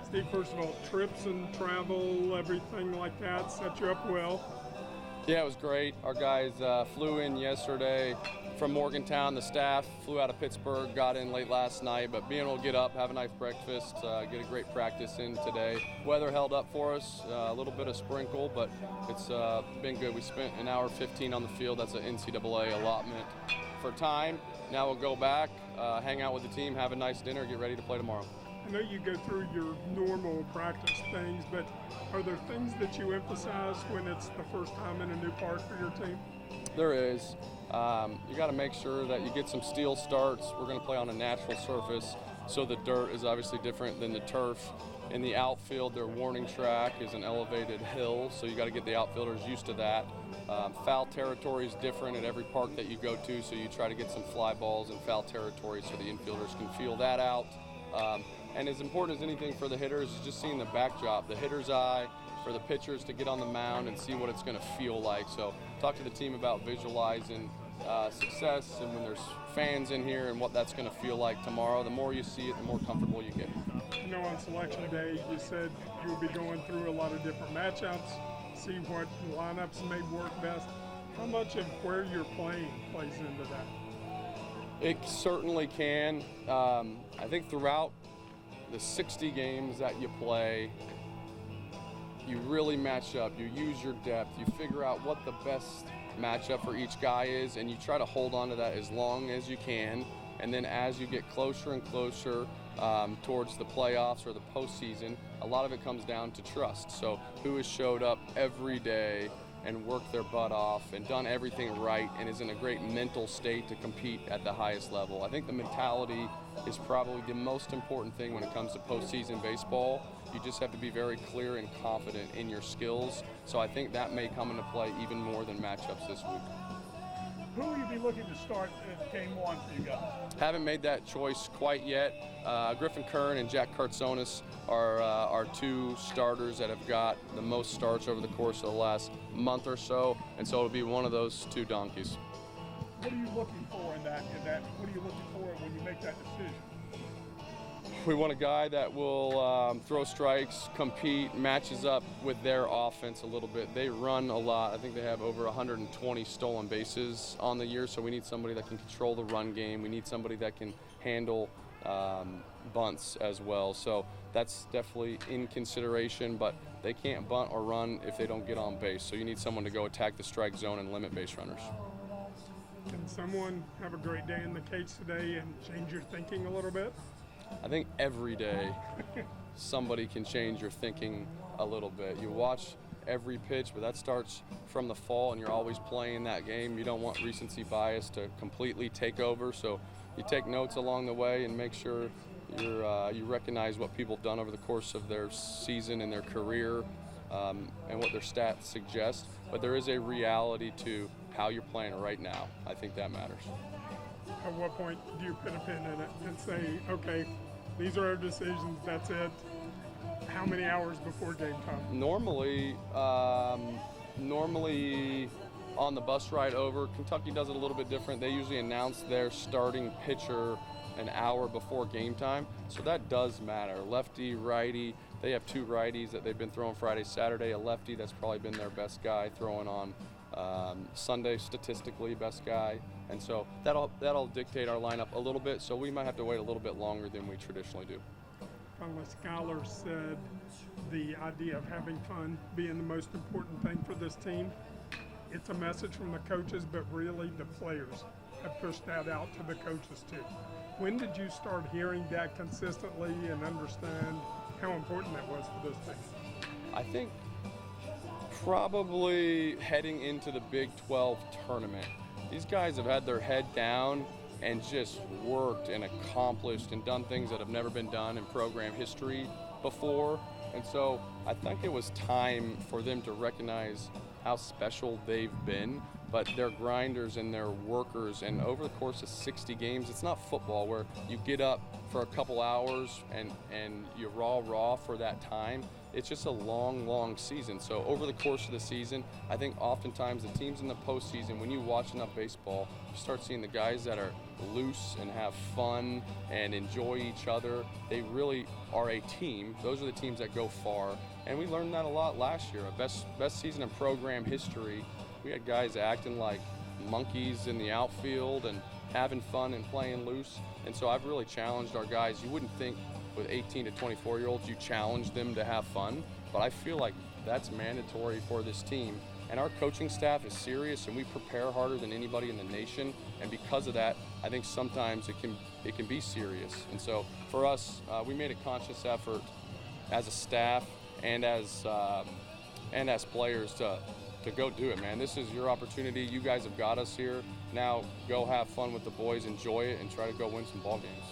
Steve, first of all, trips and travel, everything like that set you up well. Yeah, it was great. Our guys flew in yesterday from Morgantown. The staff flew out of Pittsburgh, got in late last night, but being able to get up, have a nice breakfast, get a great practice in today. Weather held up for us, a little bit of sprinkle, but it's been good. We spent an hour 15 on the field. That's an NCAA allotment for time. Now we'll go back, hang out with the team, have a nice dinner, get ready to play tomorrow. I know you go through your normal practice things, but are there things that you emphasize when it's the first time in a new park for your team? There is. You got to make sure that you get some steel starts. We're going to play on a natural surface, so the dirt is obviously different than the turf. In the outfield, their warning track is an elevated hill, so you got to get the outfielders used to that. Foul territory is different at every park that you go to, so you try to get some fly balls in foul territory so the infielders can feel that out. And as important as anything for the hitters is just seeing the backdrop, the hitter's eye, for the pitchers to get on the mound and see what it's going to feel like. So talk to the team about visualizing success and when there's fans in here and what that's going to feel like tomorrow. The more you see it, the more comfortable you get. You know, on selection day, you said you would be going through a lot of different matchups, see what lineups may work best. How much of where you're playing plays into that? It certainly can. I think throughout the 60 games that you play, you really match up. You use your depth. You figure out what the best matchup for each guy is, and you try to hold on to that as long as you can. And then as you get closer and closer towards the playoffs or the postseason, a lot of it comes down to trust. So who has showed up every day and worked their butt off and done everything right and is in a great mental state to compete at the highest level. I think the mentality is probably the most important thing when it comes to postseason baseball. You just have to be very clear and confident in your skills. So I think that may come into play even more than matchups this week. Who will you be looking to start in game one for you guys? Haven't made that choice quite yet. Griffin Kern and Jack Kartsonis are our two starters that have got the most starts over the course of the last month or so, and so it'll be one of those two donkeys. What are you looking for in that? What are you looking for when you make that decision? We want a guy that will throw strikes, compete, matches up with their offense a little bit. They run a lot. I think they have over 120 stolen bases on the year, so we need somebody that can control the run game. We need somebody that can handle bunts as well. So that's definitely in consideration, but they can't bunt or run if they don't get on base. So you need someone to go attack the strike zone and limit base runners. Can someone have a great day in the cage today and change your thinking a little bit? I think every day somebody can change your thinking a little bit. You watch every pitch, but that starts from the fall, and you're always playing that game. You don't want recency bias to completely take over, so you take notes along the way and make sure you recognize what people have done over the course of their season and their career and what their stats suggest. But there is a reality to how you're playing right now. I think that matters. At what point do you put a pin in it and say, okay, these are our decisions, that's it? How many hours before game time? Normally on the bus ride over, Kentucky does it a little bit different. They usually announce their starting pitcher an hour before game time, so that does matter. Lefty, righty, they have two righties that they've been throwing Friday, Saturday, a lefty that's probably been their best guy throwing on Sunday, statistically best guy, and so that'll dictate our lineup a little bit, so we might have to wait a little bit longer than we traditionally do. Conley Schuyler said the idea of having fun being the most important thing for this team. It's a message from the coaches, but really the players have pushed that out to the coaches too. When did you start hearing that consistently and understand how important that was for this team? I think probably heading into the Big 12 tournament. These guys have had their head down and just worked and accomplished and done things that have never been done in program history before. And so I think it was time for them to recognize how special they've been, but they're grinders and they're workers. And over the course of 60 games, it's not football where you get up for a couple hours and you're raw for that time. It's just a long season. So over the course of the season, I think oftentimes the teams in the postseason, when you watch enough baseball, you start seeing the guys that are loose and have fun and enjoy each other. They really are a team. Those are the teams that go far. And we learned that a lot last year. Best season in program history. We had guys acting like monkeys in the outfield and having fun and playing loose. And so I've really challenged our guys. You wouldn't think with 18 to 24-year-olds you challenge them to have fun, but I feel like that's mandatory for this team. And our coaching staff is serious, and we prepare harder than anybody in the nation. And because of that, I think sometimes it can be serious. And so for us, we made a conscious effort as a staff and as players to go do it, man. This is your opportunity. You guys have got us here. Now go have fun with the boys, enjoy it, and try to go win some ball games.